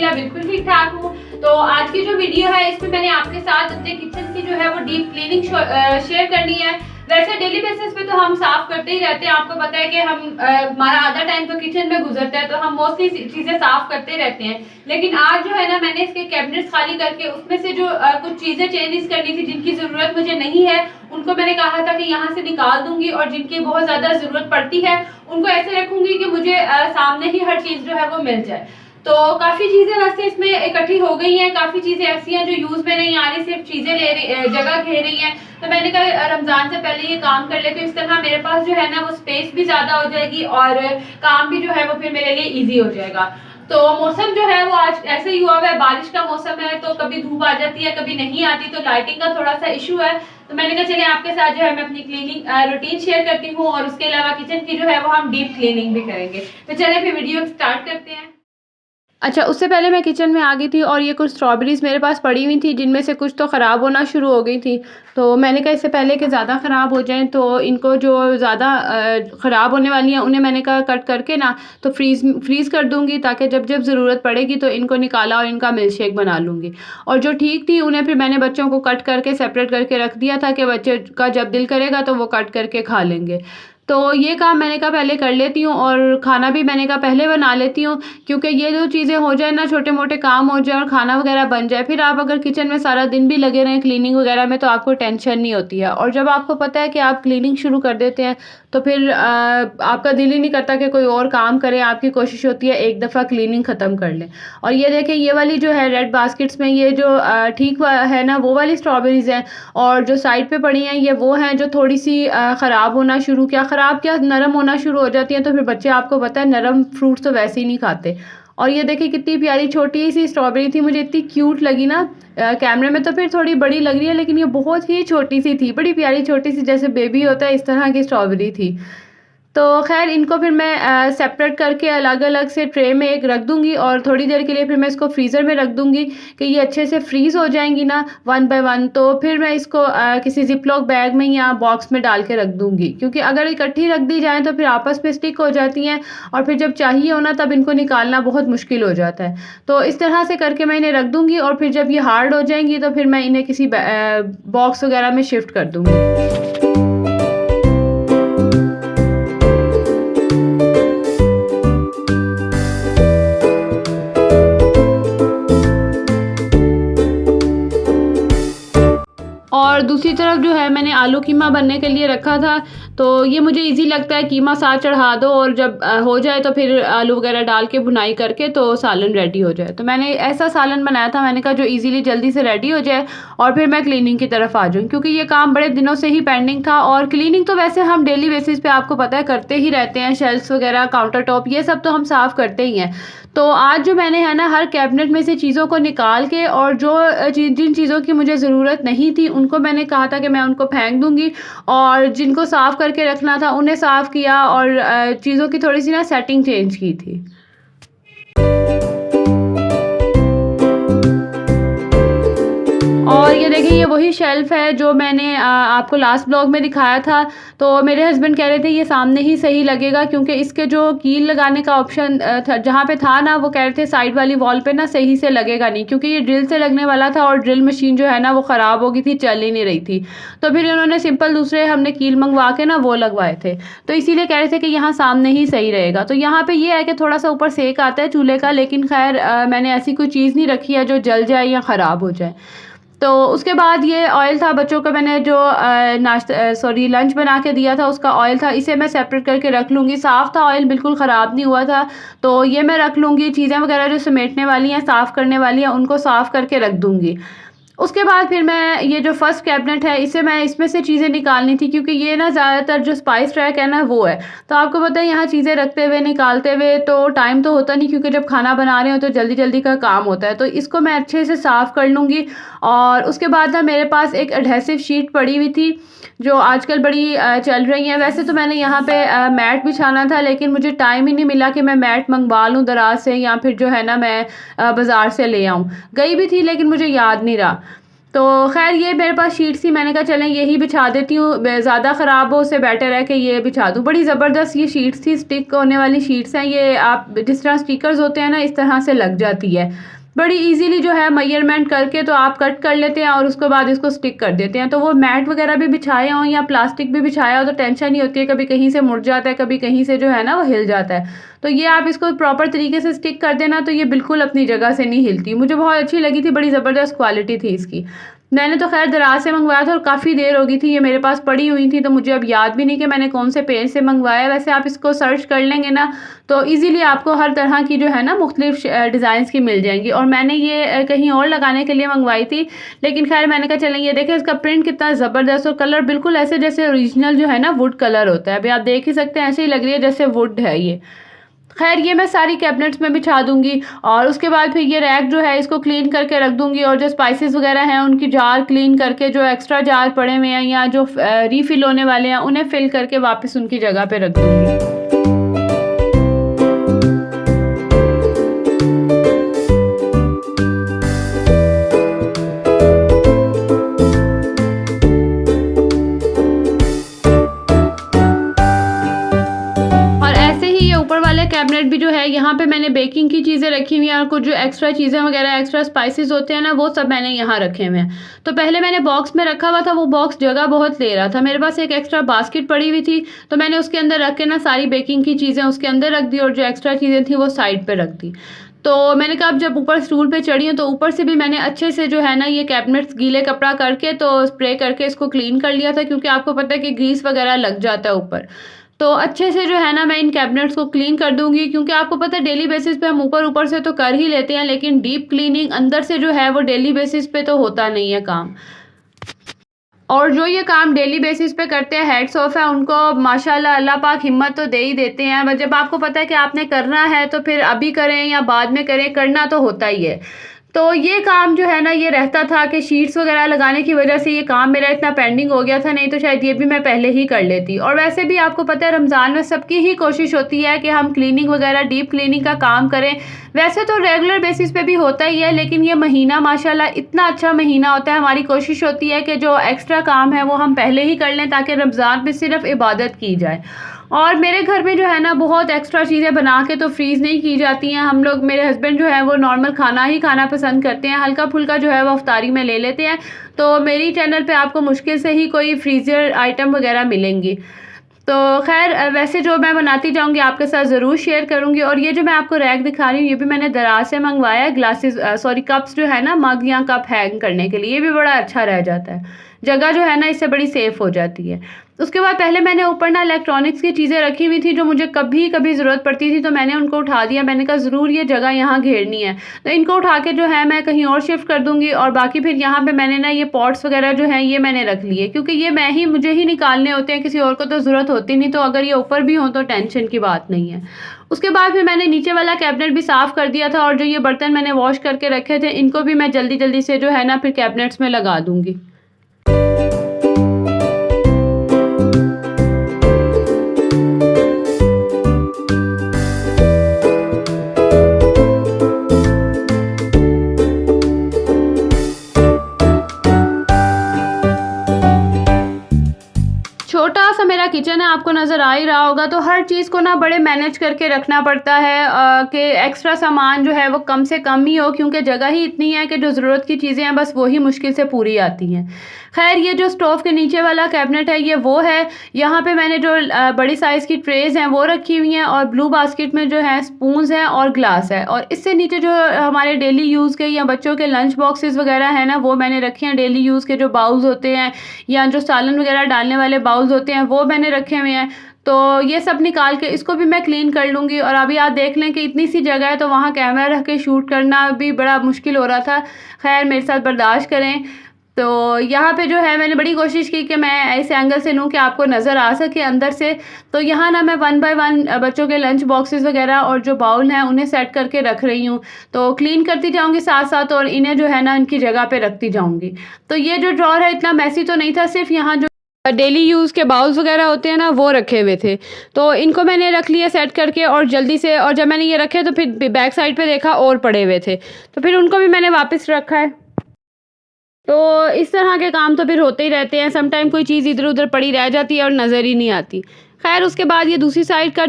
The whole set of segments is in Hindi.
अल्हम्दुलिल्लाह बिल्कुल ठीक ठाक हूँ। तो आज की जो वीडियो है इसमें मैंने आपके साथ अपने किचन की जो है वो डीप क्लीनिंग शेयर करनी है। वैसे डेली बेसिस पे तो हम साफ करते ही रहते हैं, आपको पता है कि हमारा आधा टाइम तो किचन में गुजरता है, तो हम मोस्टली चीजें साफ करते रहते हैं। लेकिन आज जो है ना, मैंने इसके कैबिनेट्स खाली करके उसमें से जो कुछ चीजें चेंजेस करनी थी जिनकी जरूरत मुझे नहीं है, उनको मैंने कहा था कि यहाँ से निकाल दूंगी, और जिनकी बहुत ज्यादा जरूरत पड़ती है उनको ऐसे रखूंगी कि मुझे सामने ही हर चीज जो है वो मिल जाए। तो काफी चीजें वैसे इसमें इकट्ठी हो गई हैं, काफी चीजें ऐसी हैं जो यूज में नहीं आ रही, सिर्फ चीजें जगह घेर रही हैं। तो मैंने कहा रमजान से पहले ये काम कर ले, तो इस तरह मेरे पास जो है ना वो स्पेस भी ज्यादा हो जाएगी और काम भी जो है वो फिर मेरे लिए इजी हो जाएगा। तो मौसम जो है वो आज ऐसे ही हुआ है, बारिश का मौसम है, तो कभी धूप आ जाती है कभी नहीं आती, तो लाइटिंग का थोड़ा सा इशू है। तो मैंने कहा चलिए आपके साथ जो है मैं अपनी क्लीनिंग रूटीन शेयर करती हूँ, और उसके अलावा किचन की जो है वो हम डीप क्लीनिंग भी करेंगे। तो चलिए फिर वीडियो स्टार्ट करते हैं। अच्छा, उससे पहले मैं किचन में आ गई थी और ये कुछ स्ट्रॉबेरीज़ मेरे पास पड़ी हुई थी, जिनमें से कुछ तो ख़राब होना शुरू हो गई थी। तो मैंने कहा इससे पहले कि ज़्यादा ख़राब हो जाएं, तो इनको जो ज़्यादा ख़राब होने वाली हैं उन्हें मैंने कहा कट करके ना तो फ्रीज़ कर दूँगी, ताकि जब जब ज़रूरत पड़ेगी तो इनको निकाला और इनका मिल्क शेक बना लूँगी। और जो ठीक थी उन्हें फिर मैंने बच्चों को कट करके सेपरेट करके रख दिया था कि बच्चे का जब दिल करेगा तो वो कट करके खा लेंगे। तो ये काम मैंने कहा पहले कर लेती हूँ, और खाना भी मैंने कहा पहले बना लेती हूँ, क्योंकि ये जो चीज़ें हो जाए ना, छोटे मोटे काम हो जाए और खाना वगैरह बन जाए, फिर आप अगर किचन में सारा दिन भी लगे रहें क्लीनिंग वगैरह में, तो आपको टेंशन नहीं होती है। और जब आपको पता है कि आप क्लीनिंग शुरू कर देते हैं तो फिर आपका दिल ही नहीं करता कि कोई और काम करें, आपकी कोशिश होती है एक दफ़ा क्लीनिंग ख़त्म कर लें। और ये देखें, ये वाली जो है रेड बास्केट्स में ये जो ठीक है ना, वो वाली स्ट्रॉबेरीज़ हैं, और जो साइड पे पड़ी हैं ये वो हैं जो थोड़ी सी ख़राब होना शुरू ख़राब क्या नरम होना शुरू हो जाती हैं। तो फिर बच्चे, आपको पता है, नरम फ्रूट्स तो वैसे ही नहीं खाते। और ये देखिए कितनी प्यारी छोटी सी स्ट्रॉबेरी थी, मुझे इतनी क्यूट लगी ना। कैमरे में तो फिर थोड़ी बड़ी लग रही है, लेकिन ये बहुत ही छोटी सी थी, बड़ी प्यारी छोटी सी, जैसे बेबी होता है इस तरह की स्ट्रॉबेरी थी। तो खैर इनको फिर मैं सेपरेट करके अलग अलग से ट्रे में एक रख दूँगी, और थोड़ी देर के लिए फिर मैं इसको फ्रीज़र में रख दूँगी कि ये अच्छे से फ्रीज़ हो जाएंगी ना वन बाय वन। तो फिर मैं इसको किसी जिपलॉक बैग में या बॉक्स में डाल के रख दूँगी, क्योंकि अगर इकट्ठी रख दी जाए तो फिर आपस में स्टिक हो जाती हैं, और फिर जब चाहिए हो ना तब इनको निकालना बहुत मुश्किल हो जाता है। तो इस तरह से करके मैं इन्हें रख दूँगी, और फिर जब ये हार्ड हो जाएंगी तो फिर मैं इन्हें किसी बॉक्स वगैरह में शिफ्ट कर दूँगी। और दूसरी तरफ जो है मैंने आलू कीमा बनने के लिए रखा था। तो ये मुझे इजी लगता है, कीमा साथ चढ़ा दो और जब हो जाए तो फिर आलू वगैरह डाल के भुनाई करके तो सालन रेडी हो जाए। तो मैंने ऐसा सालन बनाया था, मैंने कहा जो इजीली जल्दी से रेडी हो जाए और फिर मैं क्लीनिंग की तरफ आ जाऊँ, क्योंकि ये काम बड़े दिनों से ही पेंडिंग था। और क्लीनिंग तो वैसे हम डेली बेसिस पे आपको पता है करते ही रहते हैं, शेल्फ्स वगैरह, काउंटर टॉप, ये सब तो हम साफ़ करते ही हैं। तो आज जो मैंने है ना हर कैबिनेट में से चीज़ों को निकाल के, और जो जिन चीज़ों की मुझे ज़रूरत नहीं थी उनको मैंने कहा था कि मैं उनको फेंक दूँगी, और जिनको साफ़ करके रखना था उन्हें साफ़ किया, और चीज़ों की थोड़ी सी ना सेटिंग चेंज की थी। और ये देखिए, ये वही शेल्फ़ है जो मैंने आपको लास्ट ब्लॉग में दिखाया था। तो मेरे हस्बैंड कह रहे थे ये सामने ही सही लगेगा, क्योंकि इसके जो कील लगाने का ऑप्शन था जहाँ पे था ना, वो कह रहे थे साइड वाली वॉल पे ना सही से लगेगा नहीं, क्योंकि ये ड्रिल से लगने वाला था, और ड्रिल मशीन जो है ना वो ख़राब हो गई थी, चल ही नहीं रही थी। तो फिर उन्होंने सिंपल दूसरे हमने कील मंगवा के ना वो लगवाए थे। तो इसीलिए कह रहे थे कि यहाँ सामने ही सही रहेगा। तो यहाँ पर ये है कि थोड़ा सा ऊपर सेक आता है चूल्हे का, लेकिन खैर मैंने ऐसी कोई चीज़ नहीं रखी है जो जल जाए या ख़राब हो जाए। तो उसके बाद ये ऑयल था बच्चों का, मैंने जो लंच बना के दिया था उसका ऑयल था, इसे मैं सेपरेट करके रख लूँगी। साफ़ था ऑयल, बिल्कुल ख़राब नहीं हुआ था, तो ये मैं रख लूँगी। चीज़ें वगैरह जो समेटने वाली हैं, साफ़ करने वाली हैं, उनको साफ़ करके रख दूँगी। उसके बाद फिर मैं ये जो फर्स्ट कैबिनेट है इसे मैं इसमें से चीज़ें निकालनी थी, क्योंकि ये ना ज़्यादातर जो स्पाइस रैक है ना वो है। तो आपको पता है यहाँ चीज़ें रखते हुए निकालते हुए तो टाइम तो होता नहीं, क्योंकि जब खाना बना रहे हो तो जल्दी जल्दी का काम होता है। तो इसको मैं अच्छे से साफ़ कर लूँगी। और उसके बाद ना मेरे पास एक एडहेसिव शीट पड़ी हुई थी जो आजकल बड़ी चल रही हैं। वैसे तो मैंने यहाँ पे मैट बिछाना था, लेकिन मुझे टाइम ही नहीं मिला कि मैं मैट मंगवा लूँ दराज से, या फिर जो है ना मैं बाज़ार से ले आऊँ। गई भी थी लेकिन मुझे याद नहीं रहा। तो खैर ये मेरे पास शीट्स थी, मैंने कहा चलें यही बिछा देती हूँ, ज़्यादा ख़राब हो उससे बेटर है कि ये बिछा दूँ। बड़ी ज़बरदस्त ये शीट्स थी, स्टिक होने वाली शीट्स हैं ये, आप जिस तरह स्टिकर्स होते हैं ना इस तरह से लग जाती है। बड़ी इजीली जो है मेजरमेंट करके तो आप कट कर लेते हैं और उसके बाद इसको स्टिक कर देते हैं। तो वो मैट वगैरह भी बिछाए हों या प्लास्टिक भी बिछाया हो तो टेंशन नहीं होती है, कभी कहीं से मुड़ जाता है, कभी कहीं से जो है ना वो हिल जाता है। तो ये आप इसको प्रॉपर तरीके से स्टिक कर देना तो ये बिल्कुल अपनी जगह से नहीं हिलती। मुझे बहुत अच्छी लगी थी, बड़ी ज़बरदस्त क्वालिटी थी इसकी। मैंने तो खैर दराज से मंगवाया था और काफ़ी देर हो गई थी, ये मेरे पास पड़ी हुई थी, तो मुझे अब याद भी नहीं कि मैंने कौन से पेज से मंगवाया। वैसे आप इसको सर्च कर लेंगे ना तो इजीली आपको हर तरह की जो है ना मुख्तलिफ डिज़ाइंस की मिल जाएंगी। और मैंने ये कहीं और लगाने के लिए मंगवाई थी, लेकिन खैर मैंने कहा चलें ये देखें इसका प्रिंट कितना ज़बरदस्त और कलर बिल्कुल ऐसे जैसे ओरिजिनल जो है ना वुड कलर होता है। अभी आप देख ही सकते हैं, ऐसे ही लग रही है जैसे वुड है ये। खैर ये मैं सारी कैबिनेट्स में बिछा दूंगी और उसके बाद फिर ये रैक जो है इसको क्लीन करके रख दूंगी और जो स्पाइसेस वगैरह हैं उनकी जार क्लीन करके, जो एक्स्ट्रा जार पड़े हुए हैं या जो रीफिल होने वाले हैं उन्हें फिल करके वापस उनकी जगह पे रख दूंगी। कैबिनेट भी जो है यहाँ पे मैंने बेकिंग की चीज़ें रखी हुई हैं और कुछ जो एक्स्ट्रा चीज़ें वगैरह एक्स्ट्रा स्पाइसेस होते हैं ना वो सब मैंने यहाँ रखे हुए हैं। तो पहले मैंने बॉक्स में रखा हुआ था, वो बॉक्स जगह बहुत ले रहा था। मेरे पास एक एक्स्ट्रा बास्केट पड़ी हुई थी तो मैंने उसके अंदर रख के ना सारी बेकिंग की चीज़ें उसके अंदर रख दी और जो एक्स्ट्रा चीज़ें थी वो साइड पर रख दी। तो मैंने कहा अब जब ऊपर स्टूल पे चढ़ी हूँ तो ऊपर से भी मैंने अच्छे से जो है ना ये कैबिनेट्स गीले कपड़ा करके तो स्प्रे करके इसको क्लीन कर लिया था, क्योंकि आपको पता है कि ग्रीस वगैरह लग जाता है ऊपर। तो अच्छे से जो है ना मैं इन कैबिनेट्स को क्लीन कर दूंगी, क्योंकि आपको पता है डेली बेसिस पे हम ऊपर ऊपर से तो कर ही लेते हैं, लेकिन डीप क्लीनिंग अंदर से जो है वो डेली बेसिस पे तो होता नहीं है काम। और जो ये काम डेली बेसिस पे करते हैं हेड्स ऑफ है उनको माशाल्लाह अल्लाह पाक हिम्मत तो दे ही देते हैं। बस जब आपको पता है कि आपने करना है तो फिर अभी करें या बाद में करें, करना तो होता ही है। तो ये काम जो है ना ये रहता था कि शीट्स वगैरह लगाने की वजह से ये काम मेरा इतना पेंडिंग हो गया था, नहीं तो शायद ये भी मैं पहले ही कर लेती। और वैसे भी आपको पता है रमज़ान में सबकी ही कोशिश होती है कि हम क्लीनिंग वगैरह डीप क्लीनिंग का काम करें। वैसे तो रेगुलर बेसिस पे भी होता ही है, लेकिन ये महीना माशाल्लाह इतना अच्छा महीना होता है, हमारी कोशिश होती है कि जो एक्स्ट्रा काम है वो हम पहले ही कर लें ताकि रमज़ान में सिर्फ इबादत की जाए। और मेरे घर में जो है ना बहुत एक्स्ट्रा चीज़ें बना के तो फ्रीज़ नहीं की जाती हैं। हम लोग, मेरे हस्बैंड जो है वो नॉर्मल खाना ही खाना पसंद करते हैं, हल्का फुल्का जो है वो अफ्तारी में ले लेते हैं। तो मेरी चैनल पे आपको मुश्किल से ही कोई फ्रीज़र आइटम वगैरह मिलेंगी। तो खैर वैसे जो मैं बनाती जाऊंगी आपके साथ ज़रूर शेयर करूंगी। और ये जो मैं आपको रैक दिखा रही हूँ ये भी मैंने दराज से मंगवाया है। ग्लासेस कप्स जो है ना, मग या कप हैंग करने के लिए, ये भी बड़ा अच्छा रह जाता है, जगह जो है ना इससे बड़ी सेफ हो जाती है। उसके बाद पहले मैंने ऊपर ना इलेक्ट्रॉनिक्स की चीज़ें रखी हुई थी जो मुझे कभी कभी ज़रूरत पड़ती थी, तो मैंने उनको उठा दिया। मैंने कहा ज़रूर ये जगह यहाँ घेरनी है, तो इनको उठा के जो है मैं कहीं और शिफ्ट कर दूँगी। और बाकी फिर यहाँ पे मैंने ना ये पॉट्स वगैरह जो हैं ये मैंने रख लिए, क्योंकि ये मुझे ही निकालने होते हैं, किसी और को तो ज़रूरत होती नहीं। तो अगर ये ऊपर भी हों तो टेंशन की बात नहीं है। उसके बाद फिर मैंने नीचे वाला कैबिनेट भी साफ़ कर दिया था और जो ये बर्तन मैंने वॉश करके रखे थे इनको भी मैं जल्दी जल्दी से जो है ना फिर कैबिनेट्स में लगा दूँगी। छोटा सा मेरा किचन है, आपको नज़र आ ही रहा होगा। तो हर चीज़ को ना बड़े मैनेज करके रखना पड़ता है कि एक्स्ट्रा सामान जो है वो कम से कम ही हो, क्योंकि जगह ही इतनी है कि जो ज़रूरत की चीज़ें हैं बस वही मुश्किल से पूरी आती हैं। खैर ये जो स्टोव के नीचे वाला कैबिनेट है ये वो है। यहाँ पे मैंने जो बड़ी साइज़ की ट्रेज़ हैं वो रखी हुई हैं और ब्लू बास्केट में जो है स्पून्स हैं और ग्लास है। और इससे नीचे जो हमारे डेली यूज़ के या बच्चों के लंच बॉक्सेस वगैरह हैं ना वो मैंने रखे हैं। डेली यूज़ के जो बाउल्स होते हैं या जो सालन वगैरह डालने वाले बाउल्स होते हैं वो मैंने रखे हुए हैं। तो ये सब निकाल के इसको भी मैं क्लीन कर लूँगी। और अभी आप देख लें कि इतनी सी जगह है तो वहाँ कैमरा रख के शूट करना भी बड़ा मुश्किल हो रहा था। खैर मेरे साथ बर्दाश्त करें। तो यहाँ पे जो है मैंने बड़ी कोशिश की कि मैं ऐसे एंगल से लूँ कि आपको नज़र आ सके अंदर से। तो यहाँ ना मैं 1 बाय 1 बच्चों के लंच बॉक्सेस वगैरह और जो बाउल हैं उन्हें सेट करके रख रही हूँ। तो क्लीन करती जाऊँगी साथ साथ और इन्हें जो है ना इनकी जगह पे रखती जाऊँगी। तो ये जो ड्रॉर है इतना मैसी तो नहीं था, सिर्फ यहाँ जो डेली यूज़ के बाउल्स वगैरह होते हैं ना वो रखे हुए थे, तो इनको मैंने रख लिया सेट करके और जल्दी से। और जब मैंने ये रखे तो फिर बैक साइड पे देखा और पड़े हुए थे, तो फिर उनको भी मैंने वापस रखा है। तो इस तरह के काम तो फिर होते ही रहते हैं। समटाइम कोई चीज़ इधर उधर पड़ी रह जाती है और नज़र ही नहीं आती। खैर उसके बाद ये दूसरी साइड का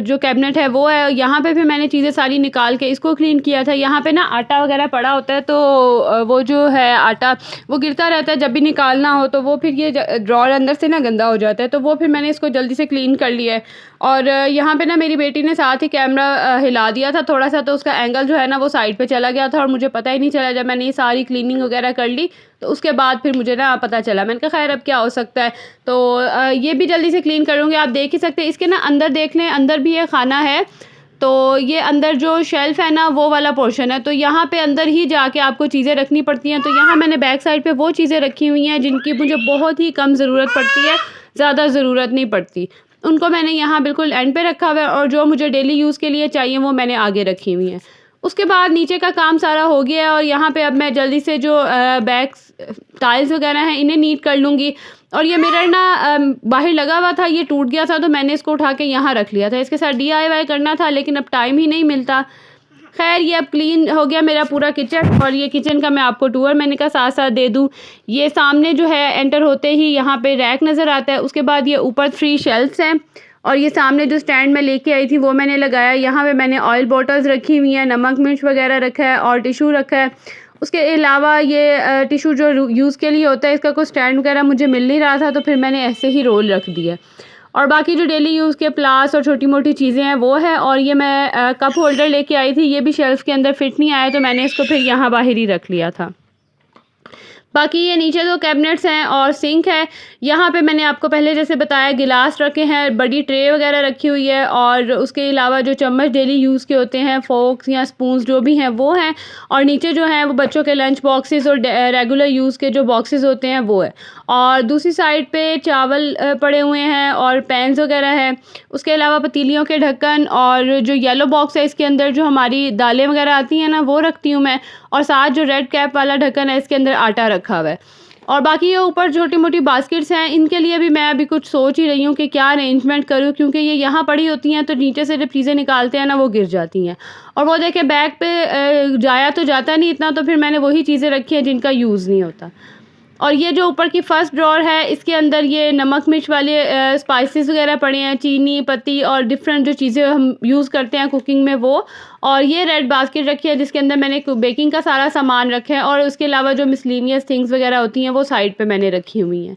जो कैबिनेट है वो है, यहाँ पे फिर मैंने चीज़ें सारी निकाल के इसको क्लीन किया था। यहाँ पे ना आटा वगैरह पड़ा होता है, तो वो जो है आटा वो गिरता रहता है, जब भी निकालना हो तो वो फिर ये ड्रॉर अंदर से ना गंदा हो जाता है, तो वो फिर मैंने इसको जल्दी से क्लीन कर लिया है। और यहाँ पे ना मेरी बेटी ने साथ ही कैमरा हिला दिया था थोड़ा सा, तो उसका एंगल जो है ना वो साइड पे चला गया था और मुझे पता ही नहीं चला। जब मैंने ये सारी क्लीनिंग वगैरह कर ली तो उसके बाद फिर मुझे ना पता चला। मैंने कहा खैर अब क्या हो सकता है, तो ये भी जल्दी से क्लीन करूँगी। आप देख ही सकते हैं इसके ना अंदर देख लें, अंदर भी ये खाना है, तो ये अंदर जो शेल्फ़ है ना वो वाला पोर्शन है, तो यहाँ पे अंदर ही जाके आपको चीज़ें रखनी पड़ती हैं। तो यहाँ मैंने बैक साइड पे वो चीज़ें रखी हुई हैं जिनकी मुझे बहुत ही कम ज़रूरत पड़ती है, ज़्यादा ज़रूरत नहीं पड़ती, उनको मैंने यहाँ बिल्कुल एंड पे रखा हुआ है, और जो मुझे डेली यूज़ के लिए चाहिए वो मैंने आगे रखी हुई हैं। उसके बाद नीचे का काम सारा हो गया है, और यहाँ पे अब मैं जल्दी से जो बैग्स टाइल्स वगैरह हैं इन्हें नीट कर लूँगी। और ये मिरर ना बाहर लगा हुआ था, ये टूट गया था, तो मैंने इसको उठा के यहाँ रख लिया था। इसके साथ DIY करना था लेकिन अब टाइम ही नहीं मिलता। खैर ये अब क्लीन हो गया मेरा पूरा किचन, और ये किचन का मैं आपको टूर मैंने कहा साथ साथ दे दूँ। ये सामने जो है एंटर होते ही यहाँ पे रैक नज़र आता है, उसके बाद ये ऊपर 3 शेल्फ्स हैं, और ये सामने जो स्टैंड मैं लेके आई थी वो मैंने लगाया। यहाँ पे मैंने ऑयल बॉटल्स रखी हुई हैं, नमक मिर्च वगैरह रखा है और टिशू रखा है। उसके अलावा ये टिशू जो यूज़ के लिए होता है, इसका कोई स्टैंड वगैरह मुझे मिल नहीं रहा था, तो फिर मैंने ऐसे ही रोल रख दिया। और बाकी जो डेली यूज़ के प्लास और छोटी मोटी चीज़ें हैं वो है। और ये मैं कप होल्डर लेके आई थी, ये भी शेल्फ़ के अंदर फिट नहीं आया, तो मैंने इसको फिर यहाँ बाहर ही रख लिया था। बाकी ये नीचे 2 कैबिनेट्स हैं और सिंक है। यहाँ पे मैंने आपको पहले जैसे बताया गिलास रखे हैं, बड़ी ट्रे वगैरह रखी हुई है, और उसके अलावा जो चम्मच डेली यूज़ के होते हैं, फोक्स या स्पून्स जो भी हैं वो हैं। और नीचे जो हैं वो बच्चों के लंच बॉक्सेस और रेगुलर यूज़ के जो बॉक्सेस होते हैं वो है। और दूसरी साइड पे चावल पड़े हुए हैं और पैन्स वगैरह है। उसके अलावा पतीलियों के ढक्कन और जो येलो बॉक्स है इसके अंदर जो हमारी दालें वगैरह आती हैं ना वो रखती हूँ मैं। और साथ जो रेड कैप वाला ढक्कन है इसके अंदर आटा रखा हुआ है। और बाकी ये ऊपर छोटी मोटी बास्केट्स हैं, इनके लिए भी मैं अभी कुछ सोच ही रही हूँ कि क्या अरेंजमेंट करूँ, क्योंकि ये यहाँ पड़ी होती हैं तो नीचे से जब चीज़ें निकालते हैं ना वो गिर जाती हैं। और वो देखें बैग पे जाया तो जाता नहीं इतना, तो फिर मैंने वही चीज़ें रखी हैं जिनका यूज़ नहीं होता। और ये जो ऊपर की फर्स्ट ड्रॉर है इसके अंदर ये नमक मिर्च वाले स्पाइसेस वगैरह पड़े हैं, चीनी पत्ती और डिफरेंट जो चीज़ें हम यूज़ करते हैं कुकिंग में वो। और ये रेड बास्केट रखी है जिसके अंदर मैंने बेकिंग का सारा सामान रखा है, और उसके अलावा जो मिसलेनियस थिंग्स वगैरह होती हैं वो साइड पे मैंने रखी हुई हैं।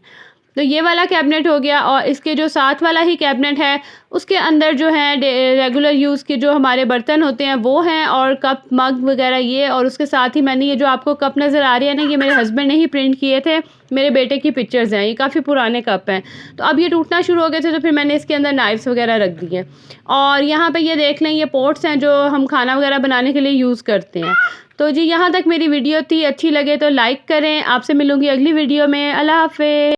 तो ये वाला कैबिनेट हो गया। और इसके जो साथ वाला ही कैबिनेट है उसके अंदर जो है रेगुलर यूज़ के जो हमारे बर्तन होते हैं वो हैं, और कप मग वगैरह ये। और उसके साथ ही मैंने ये जो आपको कप नज़र आ रही है ना, ये मेरे हस्बैंड ने ही प्रिंट किए थे, मेरे बेटे की पिक्चर्स हैं, ये काफ़ी पुराने कप हैं। तो अब ये टूटना शुरू हो गए थे, तो फिर मैंने इसके अंदर नाइफ्स वगैरह रख दी हैं। और यहाँ पे ये देख लें ये पोट्स हैं जो हम खाना वगैरह बनाने के लिए यूज़ करते हैं। तो जी यहाँ तक मेरी वीडियो थी, अच्छी लगे तो लाइक करें। आपसे मिलूँगी अगली वीडियो में। अल्लाह हाफ़िज़।